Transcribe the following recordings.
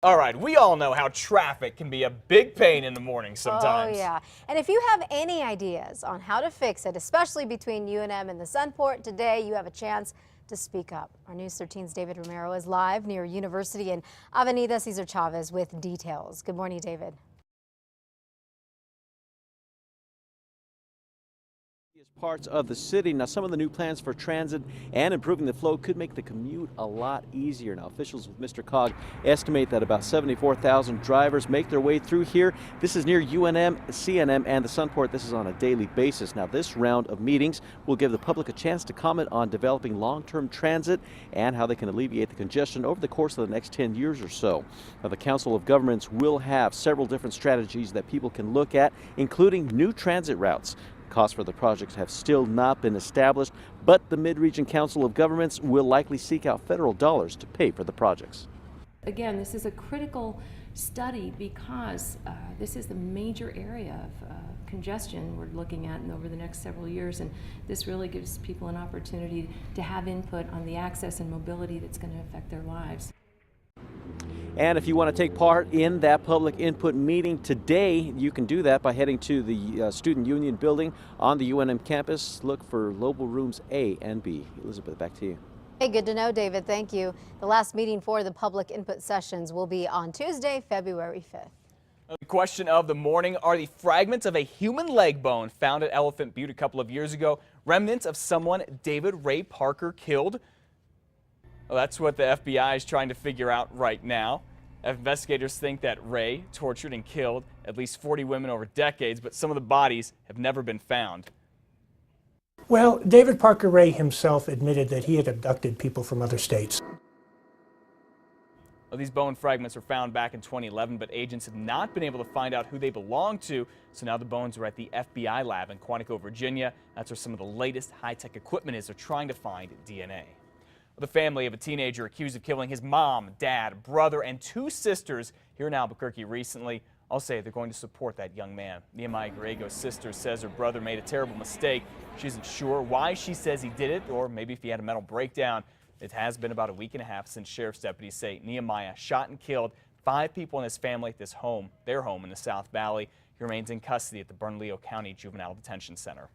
All right, we all know how traffic can be a big pain in the morning sometimes. Oh, yeah. And if you have any ideas on how to fix it, especially between UNM and the Sunport, today you have a chance to speak up. Our News 13's David Romero is live near University in Avenida Cesar Chavez with details. Good morning, David. Parts of the city. Now, some of the new plans for transit and improving the flow could make the commute a lot easier. Now, officials with Mr. Cog estimate that about 74,000 drivers make their way through here. This is near UNM, CNM, and the Sunport. This is on a daily basis. Now, this round of meetings will give the public a chance to comment on developing long-term transit and how they can alleviate the congestion over the course of the next 10 years or so. Now, the Council of Governments will have several different strategies that people can look at, including new transit routes. Costs for the projects have still not been established, but the Mid-Region Council of Governments will likely seek out federal dollars to pay for the projects. Again, this is a critical study because this is the major area of congestion we're looking at over the next several years, and this really gives people an opportunity to have input on the access and mobility that's going to affect their lives. And if you want to take part in that public input meeting today, you can do that by heading to the Student Union building on the UNM campus. Look for Global Rooms A and B. Elizabeth, back to you. Hey, good to know, David. Thank you. The last meeting for the public input sessions will be on Tuesday, February 5th. The question of the morning: are the fragments of a human leg bone found at Elephant Butte a couple of years ago remnants of someone David Ray Parker killed? Well, that's what the FBI is trying to figure out right now. Investigators think that Ray tortured and killed at least 40 women over decades, but some of the bodies have never been found. Well, David Parker Ray himself admitted that he had abducted people from other states. Well, these bone fragments were found back in 2011, but agents have not been able to find out who they belong to. So now the bones are at the FBI lab in Quantico, Virginia. That's where some of the latest high-tech equipment is. They're trying to find DNA. The family of a teenager accused of killing his mom, dad, brother, and two sisters here in Albuquerque recently all say they're going to support that young man. Nehemiah Griego's sister says her brother made a terrible mistake. She isn't sure why she says he did it, or maybe if he had a mental breakdown. It has been about a week and a half since sheriff's deputies say Nehemiah shot and killed 5 people in his family at their home in the South Valley. He remains in custody at the Bernalillo County Juvenile Detention Center.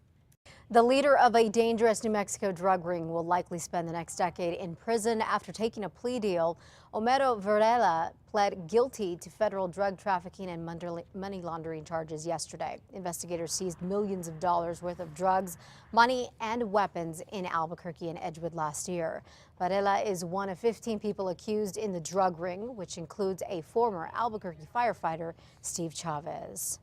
The leader of a dangerous New Mexico drug ring will likely spend the next decade in prison after taking a plea deal. Homero Varela pled guilty to federal drug trafficking and money laundering charges yesterday. Investigators seized millions of dollars worth of drugs, money, and weapons in Albuquerque and Edgewood last year. Varela is one of 15 people accused in the drug ring, which includes a former Albuquerque firefighter, Steve Chavez.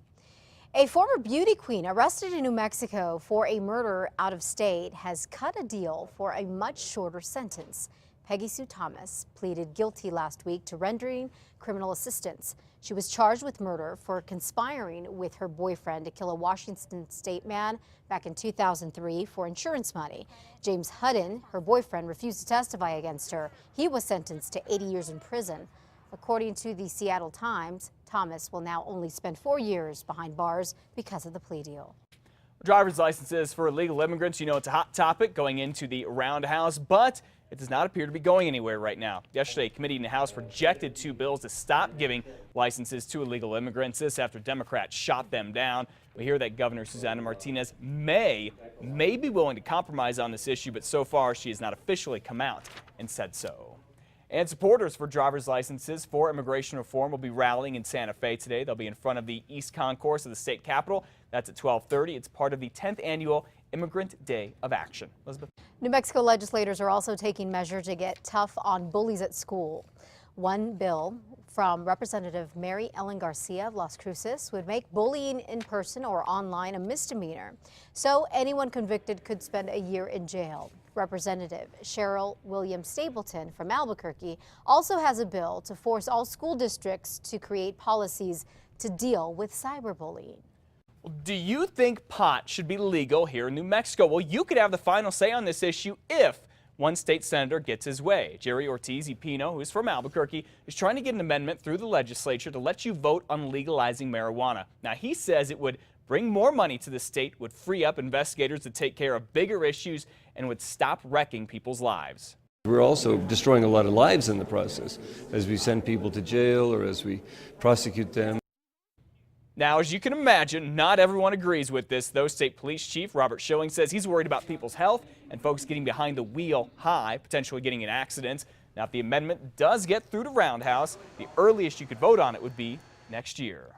A former beauty queen arrested in New Mexico for a murder out of state has cut a deal for a much shorter sentence. Peggy Sue Thomas pleaded guilty last week to rendering criminal assistance. She was charged with murder for conspiring with her boyfriend to kill a Washington state man back in 2003 for insurance money. James Hudden, her boyfriend, refused to testify against her. He was sentenced to 80 years in prison. According to the Seattle Times, Thomas will now only spend 4 years behind bars because of the plea deal. Driver's licenses for illegal immigrants, you know, it's a hot topic going into the roundhouse, but it does not appear to be going anywhere right now. Yesterday, a committee in the House rejected 2 bills to stop giving licenses to illegal immigrants. This after Democrats shot them down. We hear that Governor Susana Martinez may be willing to compromise on this issue, but so far she has not officially come out and said so. And supporters for driver's licenses for immigration reform will be rallying in Santa Fe today. They'll be in front of the East Concourse of the state capitol. That's at 12:30. It's part of the 10th annual Immigrant Day of Action. Elizabeth. New Mexico legislators are also taking measures to get tough on bullies at school. One bill from Representative Mary Ellen Garcia of Las Cruces would make bullying in person or online a misdemeanor. So anyone convicted could spend a year in jail. Representative Cheryl Williams Stapleton from Albuquerque also has a bill to force all school districts to create policies to deal with cyberbullying. Do you think pot should be legal here in New Mexico? Well, you could have the final say on this issue if one state senator gets his way. Jerry Ortiz y Pino, who is from Albuquerque, is trying to get an amendment through the legislature to let you vote on legalizing marijuana. Now, he says it would bring more money to the state, would free up investigators to take care of bigger issues, and would stop wrecking people's lives. We're also destroying a lot of lives in the process as we send people to jail or as we prosecute them. Now, as you can imagine, not everyone agrees with this, though. State Police Chief Robert Schilling says he's worried about people's health and folks getting behind the wheel high, potentially getting in accidents. Now, if the amendment does get through to Roundhouse, the earliest you could vote on it would be next year.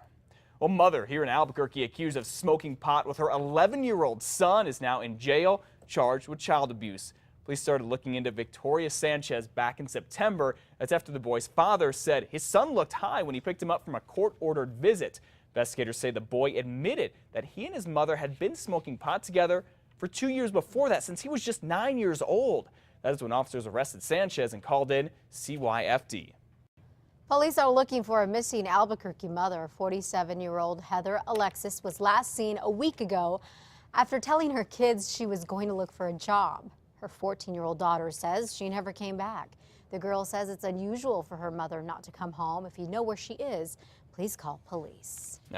Well, mother here in Albuquerque accused of smoking pot with her 11-year-old son is now in jail, charged with child abuse. Police started looking into Victoria Sanchez back in September. That's after the boy's father said his son looked high when he picked him up from a court-ordered visit. Investigators say the boy admitted that he and his mother had been smoking pot together for 2 years before that, since he was just 9 years old. That is when officers arrested Sanchez and called in CYFD. Police are looking for a missing Albuquerque mother. 47-year-old Heather Alexis was last seen a week ago after telling her kids she was going to look for a job. Her 14-year-old daughter says she never came back. The girl says it's unusual for her mother not to come home. If you know where she is, please call police.